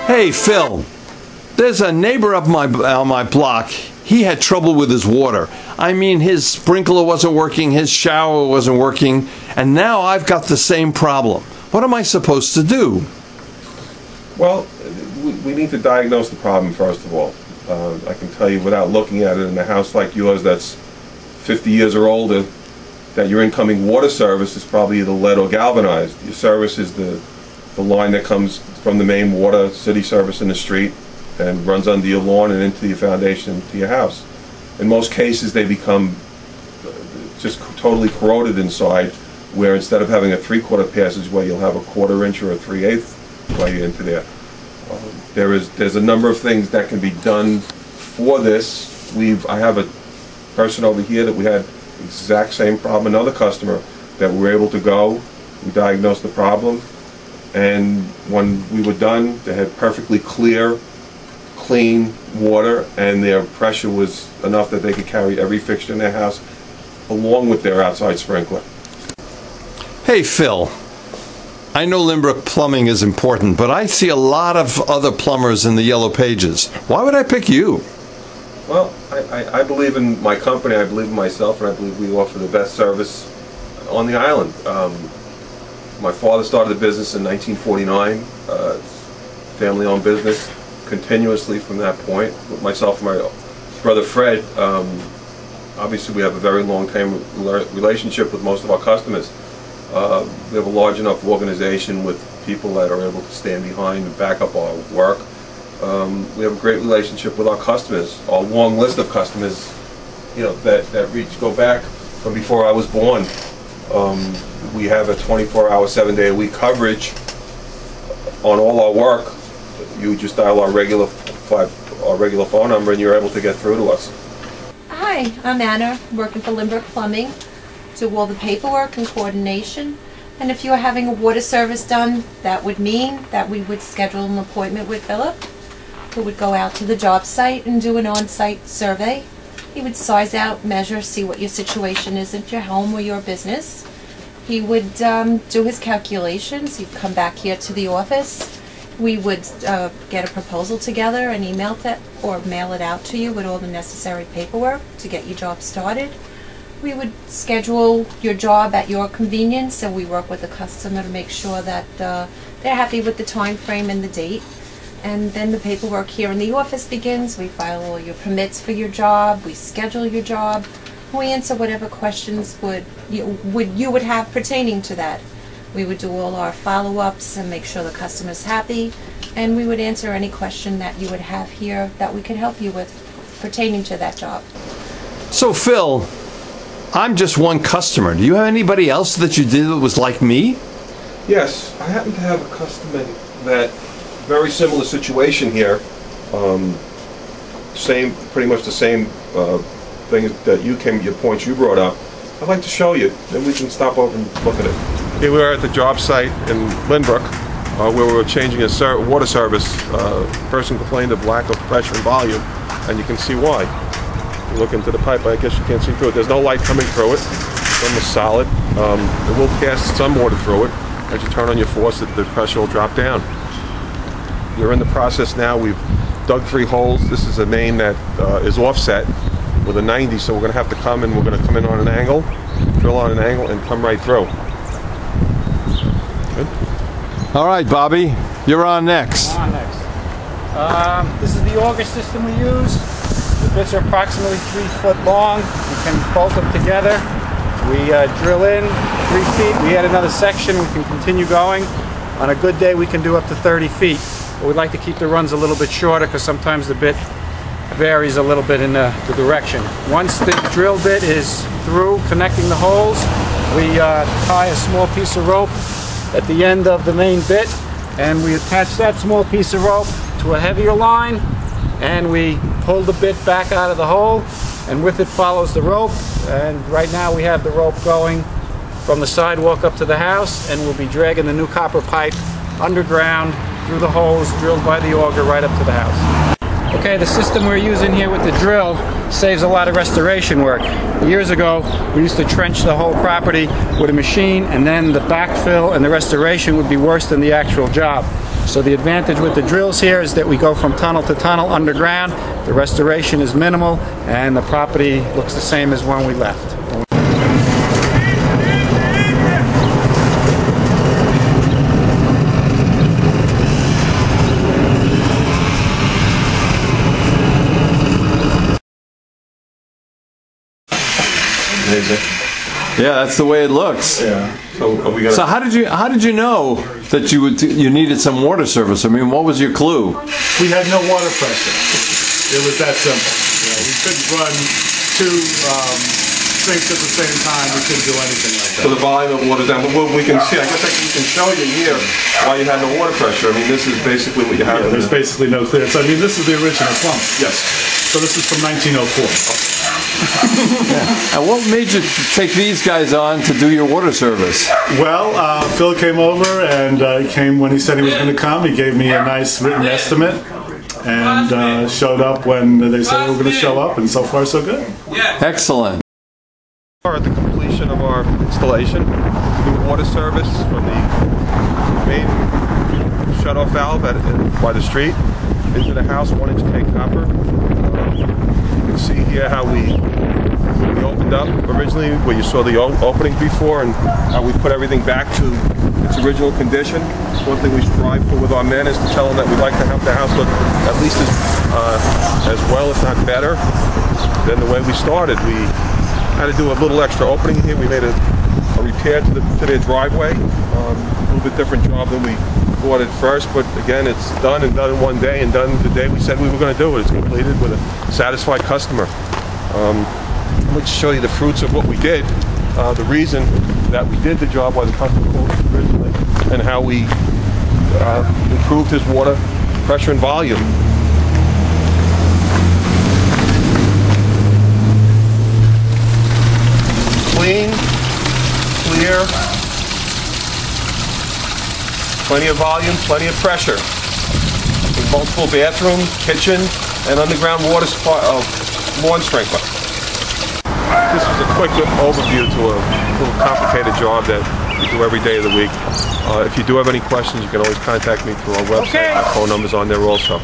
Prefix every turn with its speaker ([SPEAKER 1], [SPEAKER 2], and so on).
[SPEAKER 1] Hey, Phil, there's a neighbor up on my block. He had trouble with his water. I mean, his sprinkler wasn't working, his shower wasn't working, and now I've got the same problem. What am I supposed to do?
[SPEAKER 2] Well, we need to diagnose the problem first of all. I can tell you without looking at it, in a house like yours that's 50 years or older, that your incoming water service is probably either lead or galvanized. Your service is the line that comes from the main water city service in the street and runs under your lawn and into your foundation to your house. In most cases they become just totally corroded inside, where instead of having a 3/4 passageway you'll have a 1/4 inch or a 3/8 way into there. There's a number of things that can be done for this. I have a person over here that we had the exact same problem, another customer, that we were able to go, we diagnosed the problem, and when we were done, they had perfectly clear, clean water, and their pressure was enough that they could carry every fixture in their house along with their outside sprinkler.
[SPEAKER 1] Hey, Phil. I know Limbrook plumbing is important, but I see a lot of other plumbers in the Yellow Pages. Why would I pick you?
[SPEAKER 2] Well, I believe in my company, I believe in myself, and I believe we offer the best service on the island. My father started the business in 1949, family-owned business, continuously from that point. With myself and my brother Fred, obviously we have a very long-term relationship with most of our customers. We have a large enough organization with people that are able to stand behind and back up our work. We have a great relationship with our customers, our long list of customers, you know, that go back from before I was born. We have a 24-hour, 7-day-a-week coverage on all our work. You just dial our regular phone number and you're able to get through to us.
[SPEAKER 3] Hi, I'm Anna, working for Limbrook Plumbing. Do all the paperwork and coordination. And if you are having a water service done, that would mean that we would schedule an appointment with Philip, who would go out to the job site and do an on-site survey. He would size out, measure, see what your situation is at your home or your business. He would do his calculations. He'd come back here to the office. We would get a proposal together and email it or mail it out to you with all the necessary paperwork to get your job started. We would schedule your job at your convenience, so we work with the customer to make sure that they're happy with the time frame and the date. And then the paperwork here in the office begins. We file all your permits for your job, we schedule your job, we answer whatever questions you would have pertaining to that. We would do all our follow-ups and make sure the customer's happy, and we would answer any question that you would have here that we could help you with pertaining to that job.
[SPEAKER 1] So, Phil, I'm just one customer. Do you have anybody else that you did that was like me?
[SPEAKER 2] Yes, I happen to have a customer that very similar situation here. Pretty much the same thing that your points you brought up. I'd like to show you, then we can stop over and look at it. Here we are at the job site in Limbrook, where we were changing a water service. Person complained of lack of pressure and volume, and you can see why. You look into the pipe, I guess you can't see through it. There's no light coming through it. It's almost solid. It will pass some water through it. As you turn on your faucet, the pressure will drop down. We're in the process now. We've dug 3 holes. This is a main that is offset with a 90, so we're going to have to come in. We're going to come in on an angle, drill on an angle, and come right through. Good.
[SPEAKER 1] All right, Bobby, you're on next.
[SPEAKER 4] I'm on next. This is the auger system we use. The bits are approximately 3 foot long. We can bolt them together. We drill in 3 feet. We add another section. We can continue going. On a good day, we can do up to 30 feet. But we'd like to keep the runs a little bit shorter because sometimes the bit varies a little bit in the direction. Once the drill bit is through connecting the holes, we tie a small piece of rope at the end of the main bit, and we attach that small piece of rope to a heavier line, and we pull the bit back out of the hole, and with it follows the rope. And right now we have the rope going from the sidewalk up to the house, and we'll be dragging the new copper pipe underground through the holes drilled by the auger right up to the house. Okay, the system we're using here with the drill saves a lot of restoration work. Years ago, we used to trench the whole property with a machine, and then the backfill and the restoration would be worse than the actual job. So the advantage with the drills here is that we go from tunnel to tunnel underground. The restoration is minimal, and the property looks the same as when we left.
[SPEAKER 1] Yeah, that's the way it looks.
[SPEAKER 2] Yeah. So
[SPEAKER 1] how did you know that you needed some water service? I mean, what was your clue?
[SPEAKER 5] We had no water pressure. It was that simple. We couldn't run two sinks at the same time. We couldn't do anything like that.
[SPEAKER 2] So the volume of water down. Well, we can see. I guess we can show you here why you had no water pressure. I mean, this is basically what you have.
[SPEAKER 5] Yeah, there's basically no clearance. I mean, this is the original plumbing.
[SPEAKER 2] Yes.
[SPEAKER 5] So this is from 1904.
[SPEAKER 1] Yeah. And what made you take these guys on to do your water service?
[SPEAKER 5] Well, Phil came over and came when he said he was going to come. He gave me a nice written estimate and showed up when they said they were going to show up, and so far so good.
[SPEAKER 1] Excellent.
[SPEAKER 2] At the completion of our installation, new water service from the main shutoff valve by the street into the house, 1-inch K copper. You can see here how we opened up originally, where you saw the opening before, and how we put everything back to its original condition. One thing we strive for with our men is to tell them that we'd like to have the house look at least as well, if not better, than the way we started. We had to do a little extra opening here. We made a repair to their driveway, a little bit different job than we thought at first, but again, it's done in one day, and done the day we said we were going to do it. It's completed with a satisfied customer. Let's show you the fruits of what we did, the reason that we did the job, why the customer called us originally, and how we improved his water pressure and volume. Clean, clear, plenty of volume, plenty of pressure. With multiple bathrooms, kitchen, and underground water supply of lawn sprinkler. This is a quick overview to a little complicated job that we do every day of the week. If you do have any questions, you can always contact me through our website. My phone number's on there also.